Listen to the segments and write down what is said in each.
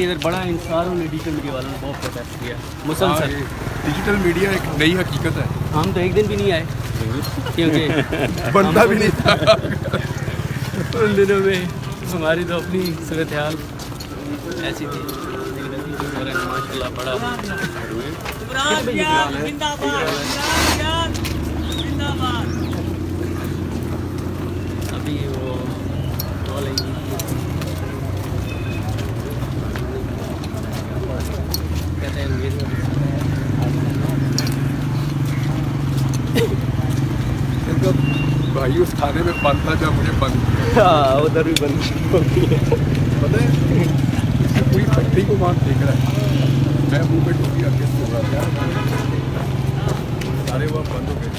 इधर बड़ा इंसारों ने डिजिटल मीडिया वालों ने बहुत प्रोटेस्ट किया मुसलसल। डिजिटल मीडिया एक नई हकीकत है। हम तो एक दिन भी नहीं आए क्योंकि बनता भी नहीं था उन दिनों में हमारी तो अपनी सूरत हाल ऐसी थी, लेकिन अभी जो हो रहा है माशाल्लाह बड़ा अभी वो कहते हैं इनका भाई उस खाने में बंद था जब मुझे बंद उधर भी बंद हो गई है। पता है इससे पूरी फैक्ट्री को वहाँ देख रहा है। मैं मुँह पे टोपी रख के सो रहा था, सारे वहाँ बंद हो गए।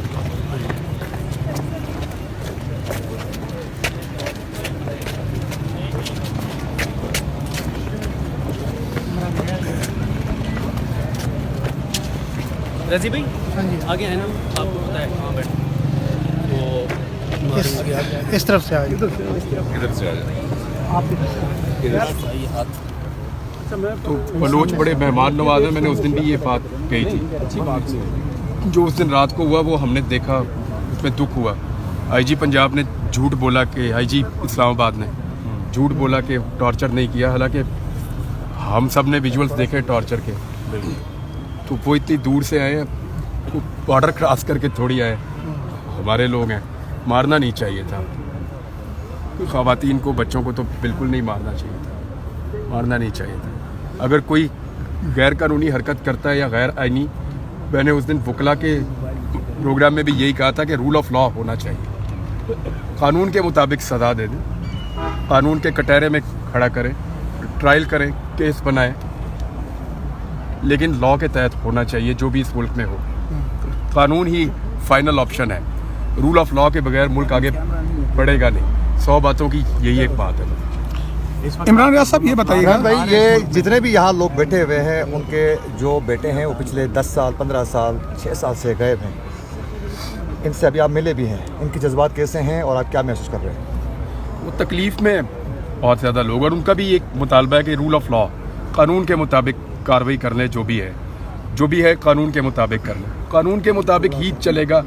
रजी भाई हाँ जी आगे है ना, आपको पता है कहाँ बैठ वो इस तरफ से आ जाओ। इधर से आ जाए। आप तो बलोच बड़े मेहमान नवाज हैं। मैंने उस दिन भी ये बात कही थी। जो उस दिन रात को हुआ वो हमने देखा, उसमें दुख हुआ। आईजी पंजाब ने झूठ बोला कि आईजी इस्लामाबाद ने झूठ बोला कि टॉर्चर नहीं किया, हालांकि हम सब ने विजुअल्स देखे टॉर्चर के। तो वो इतनी दूर से आए हैं, बॉर्डर क्रॉस करके थोड़ी आए, हमारे लोग हैं। मारना नहीं चाहिए था ख़वातीन को, बच्चों को तो बिल्कुल नहीं मारना चाहिए था, मारना नहीं चाहिए था। अगर कोई गैर कानूनी हरकत करता है या गैर आइनी, मैंने उस दिन वकला के प्रोग्राम में भी यही कहा था कि रूल ऑफ लॉ होना चाहिए। कानून के मुताबिक सज़ा दे दें, कानून के कटहरे में खड़ा करें, ट्रायल करें, केस बनाएं, लेकिन लॉ के तहत होना चाहिए जो भी इस मुल्क में हो। कानून ही फाइनल ऑप्शन है। रूल ऑफ लॉ के बगैर मुल्क आगे बढ़ेगा नहीं। 100 बातों की यही एक बात है। इमरान रियाज साहब ये बताइएगा भाई, ये जितने भी यहाँ लोग बैठे हुए हैं, उनके जो बेटे हैं वो पिछले 10 साल 15 साल 6 साल से गायब हैं। इनसे अभी आप मिले भी हैं, इनके जज्बात कैसे हैं और आप क्या महसूस कर रहे हैं? वो तकलीफ़ में बहुत ज़्यादा लोग, और उनका भी एक मुतालबा है कि रूल ऑफ लॉ, कानून के मुताबिक कार्रवाई कर लें। जो भी है कानून के मुताबिक कर लें, कानून के मुताबिक ही चलेगा।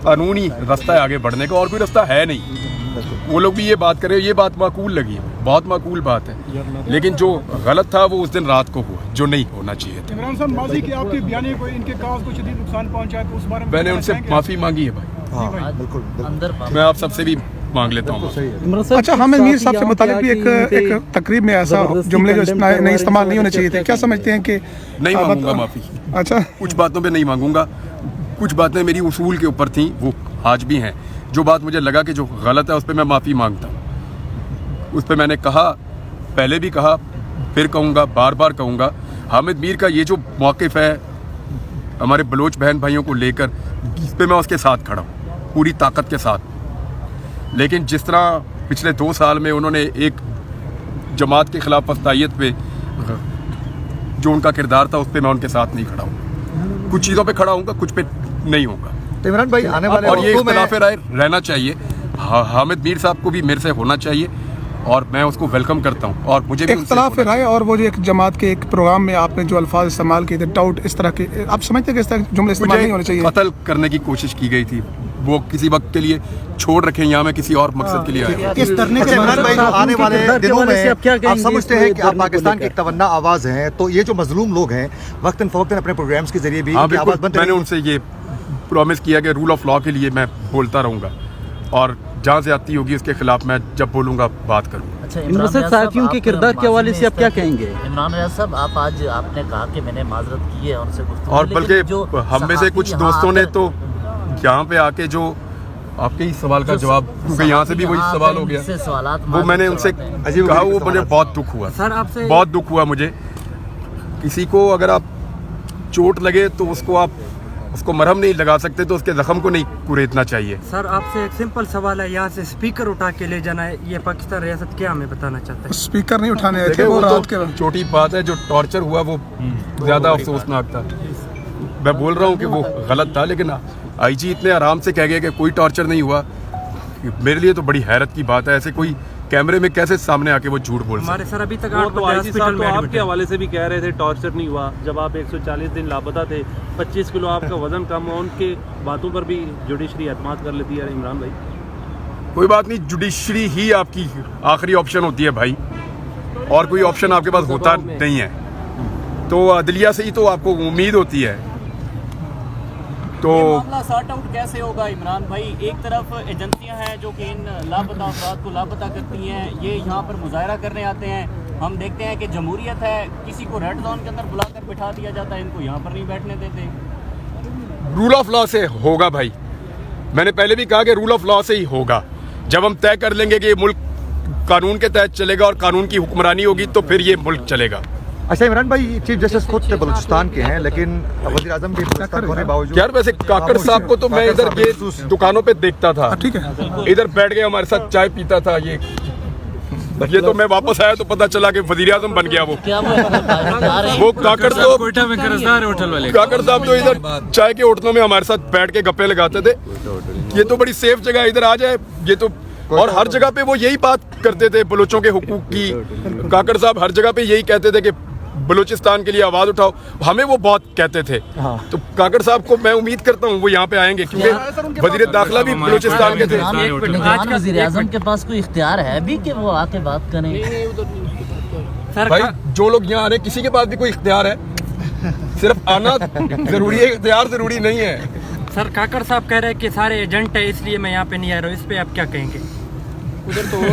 कानूनी रास्ता है आगे बढ़ने का, और कोई रास्ता है नहीं। वो लोग भी ये बात करें, ये बात माकूल लगी है, बहुत माकूल बात है, लेकिन जो गलत था वो उस दिन रात को हुआ, जो नहीं होना चाहिए था। इमरान साहब, माजी के आपके बयानी को इनके काज को शदीद नुकसान पहुंचा है, तो उस बारे में मैंने उनसे माफ़ी मांगी है भाई, हाँ बिल्कुल। मैं आप सबसे भी मांग लेता हूँ। अच्छा, हामिद मीर साहब से मुतालिक भी एक तकरीब में ऐसा जुमले जो नहीं इस्तेमाल नहीं होने चाहिए थे, क्या समझते हैं कि नहीं मांगूंगा माफ़ी। अच्छा, कुछ बातों पे नहीं मांगूंगा, कुछ बातें मेरी उसूल के ऊपर थी, वो आज भी हैं। जो बात मुझे लगा कि जो गलत है उस पर मैं माफ़ी मांगता हूँ। उस पर मैंने कहा, पहले भी कहा, फिर कहूँगा, बार बार कहूँगा। हामिद मीर का ये जो मौक़िफ़ है हमारे बलोच बहन भाइयों को लेकर, इस पर मैं उसके साथ खड़ा हूँ पूरी ताकत के साथ। लेकिन जिस तरह पिछले 2 साल में उन्होंने एक जमात के ख़िलाफ़ फस्तायत पे जो उनका किरदार था, उस पर मैं उनके साथ नहीं खड़ा हूँ। कुछ चीज़ों पे खड़ा होऊंगा, कुछ पे नहीं होऊंगा। तो इमरान भाई, आने वाले और ये इख्तिलाफ़ राय रहना चाहिए। हामिद मीर साहब को भी मेरे से होना चाहिए, और मैं उसको वेलकम करता हूँ। और मुझे भी इख्तिलाफ राय, और वो जो एक जमात के एक प्रोग्राम में आपने जो अल्फाज इस्तेमाल किए थे, डाउट, इस तरह के, आप समझते हैं कि इस तरह जुमले इस्तेमाल नहीं होने चाहिए? कत्ल करने की कोशिश की गई थी, वो किसी वक्त के लिए छोड़ रखें, यहाँ मैं किसी और मकसद के लिए आया। इस धरने से इमरान भाई, जो आने वाले दिनों में आप समझते हैं कि आप पाकिस्तान की एक तवन्ना आवाज़ हैं, तो ये जो मजलूम लोग हैं, वक्तन फवक्तन अपने प्रोग्राम्स के जरिए भी आवाज़ बनते हैं। मैंने उनसे ये प्रॉमिस किया कि रूल ऑफ लॉ के लिए मैं बोलता रहूँगा, और जहाँ ज़्यादती होगी उसके खिलाफ मैं जब बोलूँगा बात करूँगा। अच्छा, इमरान साहब के किरदार के हवाले से आप क्या कहेंगे? इमरान रियाज साहब, आप आज आपने कहा कि मैंने माजरत की है उनसे, और बल्कि हम में से कुछ दोस्तों ने तो यहाँ पे आके जो आपके ही सवाल का जवाब, क्योंकि यहाँ से भी वही सवाल हो गया, वो मैंने उनसे कहा, वो मुझे बहुत दुख हुआ सर, आपसे बहुत दुख हुआ मुझे। किसी को अगर आप चोट लगे तो उसको मरहम नहीं लगा सकते, तो उसके जख्म को नहीं कुरेदना चाहिए। सर, आपसे एक सिंपल सवाल है, यहाँ से स्पीकर उठा के ले जाना है, ये पाकिस्तान रियासत क्या हमें बताना चाहता है? स्पीकर नहीं उठाने थे, वो रात के छोटी बात है। जो टॉर्चर हुआ वो ज़्यादा अफसोसनाक था। मैं बोल रहा हूँ कि वो गलत था, लेकिन आईजी इतने आराम से कह गए कि कोई टॉर्चर नहीं हुआ, मेरे लिए तो बड़ी हैरत की बात है। ऐसे कोई कैमरे में कैसे सामने आके वो झूठ बोल सकते हमारे सर अभी तक वो 8 तो बजे आईजी हॉस्पिटल साहब तो में आपके एडमिट है। हवाले से भी कह रहे थे टॉर्चर नहीं हुआ, जब आप 140 दिन लापता थे, 25 किलो आपका वजन कम हुआ, उनके बातों पर भी जुडिशरी एतमाद कर लेती है इमरान भाई। कोई बात नहीं, जुडिशरी ही आपकी आखिरी ऑप्शन होती है भाई, और कोई ऑप्शन आपके पास होता नहीं है। तो अदलिया से ही तो आपको उम्मीद होती है। तो ये मामला सॉर्ट आउट कैसे होगा इमरान भाई? एक तरफ एजेंसियां हैं जो कि इन लापता अफराद को लापता करती हैं, ये यहाँ पर मुजाहरा करने आते हैं। हम देखते हैं कि जमहूरियत है, किसी को रेड जोन के अंदर बुलाकर बिठा दिया जाता है, इनको यहाँ पर नहीं बैठने देते। रूल ऑफ लॉ से होगा भाई, मैंने पहले भी कहा कि रूल ऑफ लॉ से ही होगा। जब हम तय कर लेंगे कि ये मुल्क कानून के तहत चलेगा और कानून की हुक्मरानी होगी, तो फिर ये मुल्क चलेगा। अच्छा इमरान भाई, चीफ जस्टिस खुद बलूचिस्तान के हैं, लेकिन वज़ीर आज़म भी बलूचिस्तान होने के बावजूद यार वैसे काकड़ साहब को तो मैं इधर ये दुकानों पे देखता था, ठीक है। इधर बैठ के हमारे साथ चाय पीता था। ये तो मैं वापस आया तो पता चला कि वज़ीर आज़म बन गया वो। क्या वो वो काकड़ तो कोयटा में कर्जदार है होटल वाले। काकड़ साहब तो इधर चाय के होटलों में हमारे साथ बैठ के गप्पे लगाते थे। ये तो बड़ी सेफ जगह है, इधर आ जाए। ये तो और हर जगह पे वो यही बात करते थे बलोचों के हुकूक की। काकड़ साहब हर जगह पे यही कहते थे कि बलूचिस्तान के लिए आवाज उठाओ, हमें वो बहुत कहते थे। तो काकड़ साहब को मैं उम्मीद करता हूँ वो यहाँ पे आएंगे, क्योंकि वजीर दाखिला भी बलूचिस्तान के थे। निगरान वज़ीर आज़म के पास कोई इख्तियार है भी कि वो आके बात करें? सर भाई जो लोग यहाँ आ रहे हैं, किसी के पास भी कोई इख्तियार है, सिर्फ आना जरूरी है, इख्तियार जरूरी नहीं है। सर काकड़ साहब कह रहे हैं कि सारे एजेंट है, इसलिए मैं यहाँ पे नहीं आ रहा हूँ, इस पे आप क्या कहेंगे?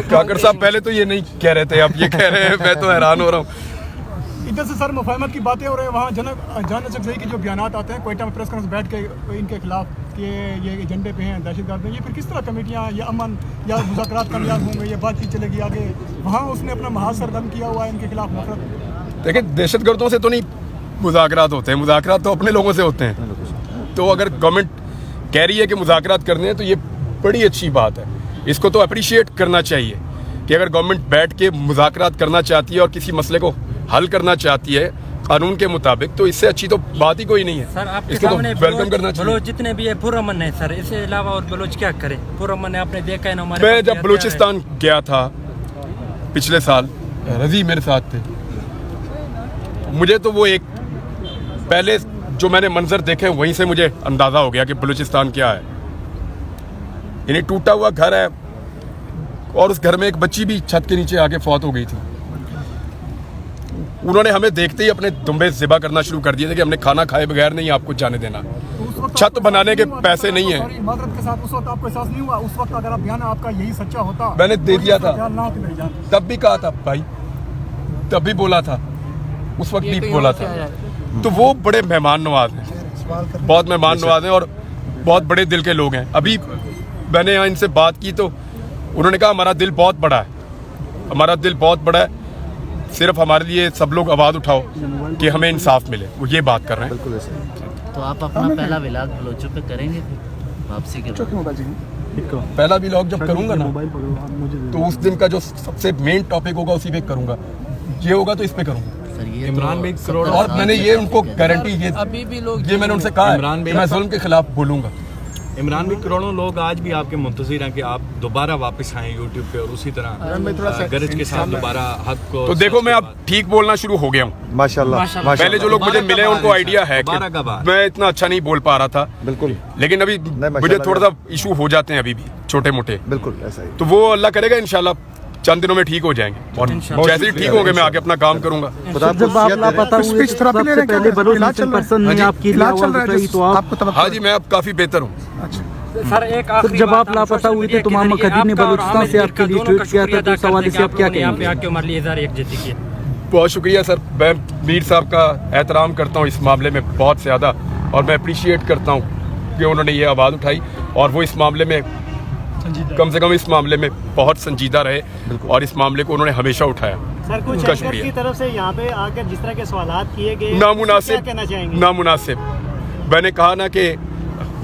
काकड़ साहब पहले तो ये नहीं कह रहे थे, अब ये कह रहे हैं, मैं तो हैरान हो रहा हूँ। इधर से सर मुफाहमत की बातें हो रही है, वहाँ जान सकते के जो बयान आते हैं कोयटा में प्रेस कॉन्फ्रेंस बैठ के इनके खिलाफ कि ये एजेंडे पे हैं, दहशतगर्द हैं, ये फिर किस तरह कमेटियाँ या अमन या मुज़ाकरात कामयाब होंगे, ये बातचीत चलेगी आगे? वहाँ उसने अपना महाज सरगर्म किया हुआ है इनके खिलाफ नफरत। देखिए दहशतगर्दों से तो नहीं मुज़ाकरात होते हैं, मुज़ाकरात तो अपने लोगों से होते हैं। तो अगर गवर्नमेंट कह रही है कि मुज़ाकरात करने हैं तो ये बड़ी अच्छी बात है, इसको तो अप्रिशिएट करना चाहिए कि अगर गवर्नमेंट बैठ के मुज़ाकरात करना चाहती है और किसी मसले को हल करना चाहती है कानून के मुताबिक, तो इससे अच्छी तो बात ही कोई नहीं है। सर आपके इसको तो सामने वेलकम करना चाहिए। बलोच जितने भी है पुरअमन है सर, इसके अलावा और बलोच क्या करे? पुरअमन है, आपने देखा है ना हमारे। मैं जब बलूचिस्तान गया था पिछले साल, रजी मेरे साथ थे, मुझे तो वो एक पहले जो मैंने मंजर देखे वहीं से मुझे अंदाजा हो गया कि बलूचिस्तान क्या है। यानी टूटा हुआ घर है और उस घर में एक बच्ची भी छत के नीचे आके फौत हो गई थी। उन्होंने हमें देखते ही अपने दुम्बे ज़िबा करना शुरू कर दिए थे कि हमने खाना खाए बगैर नहीं आपको जाने देना। छत बनाने के पैसे नहीं है। माजरत के साथ उस वक्त आपको एहसास नहीं हुआ? उस वक्त अगर आप बयान आपका यही सच्चा होता, मैंने दे दिया था, ना होती मेरी जान। तब भी कहा था भाई, तब भी बोला था, उस वक्त भी बोला था। तो वो बड़े मेहमान नवाज हैं, बहुत मेहमान नवाज हैं और बहुत बड़े दिल के लोग हैं। अभी मैंने यहाँ इनसे बात की तो उन्होंने कहा हमारा दिल बहुत बड़ा है, हमारा दिल बहुत बड़ा है, सिर्फ हमारे लिए सब लोग आवाज़ उठाओ कि हमें इंसाफ मिले, वो ये बात कर रहे हैं। तो आप अपना पहला व्लॉग बलोचों पे करेंगे फिर वापसी के बाद? पहला व्लॉग जब करूंगा ना तो उस दिन का जो सबसे मेन टॉपिक होगा उसी पे करूंगा, ये होगा तो इस पे करूंगा। सर ये इमरान भाई करोड़ और मैंने ये उनको गारंटी अभी भी लोग ये मैंने उनसे कहा है इमरान कि भाई मैं जुल्म के खिलाफ बोलूंगा। इमरान भी करोड़ों लोग आज भी आपके मुंतज़िर हैं कि आप दोबारा वापस आएं यूट्यूब पे और उसी तरह गरज के साथ दोबारा हक को। तो देखो मैं अब ठीक बोलना शुरू हो गया हूँ माशाल्लाह। पहले जो लोग मुझे मिले उनको आइडिया है कि मैं इतना अच्छा नहीं बोल पा रहा था, बिल्कुल लेकिन अभी मुझे थोड़ा सा इशू हो जाते हैं अभी भी छोटे मोटे, बिल्कुल ऐसा ही। तो वो अल्लाह करेगा इंशाल्लाह चंद दिनों में ठीक हो जाएंगे और जैसे ही ठीक होंगे मैं आगे अपना काम करूंगा। जब आप लापता हुए सबसे पहले बलूचिस्तान पर्सन ने आपकी आवाज उठाई तो आपको हाँ जी मैं अब काफी बेहतर हूँ। सर एक आखिरी जब आप बात लापता हुए थे तो कि मोहम्मद खदीर ने आपका और बलूचिस्तान आमिर से मीर आपके का लिए दोनों ट्वीट का किया था, शुक्रिया तो अदा इस हवाले से करने आप क्या के लिए यहाँ पे कहेंगे? आके हमारे लिए इज़हार यकजहती किया। बहुत शुक्रिया सर, मैं मीर साहब का एहतराम करता हूँ इस मामले में बहुत ज़्यादा, और मैं अप्रिशिएट करता हूँ कि उन्होंने ये आवाज़ उठाई और वो इस मामले में कम से कम इस मामले में बहुत संजीदा रहे और इस मामले को उन्होंने हमेशा उठाया। सर कुछ उनका एंकर की शुक्रिया। तरफ से यहाँ पे आकर जिस तरह के सवालात किए गए, नामुनासिब, क्या कहना चाहेंगे? नामुनासिब। मैंने कहा ना कि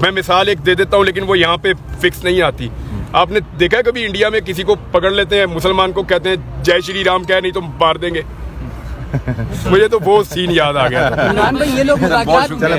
मैं मिसाल एक दे देता हूँ लेकिन वो यहाँ पे फिक्स नहीं आती। आपने देखा है कभी इंडिया में किसी को पकड़ लेते हैं, मुसलमान को कहते हैं जय श्री राम कह, नहीं तो मार देंगे। मुझे तो वो सीन याद आ गया था। इमरान भाई ये लोग बहुत शुक्रिया।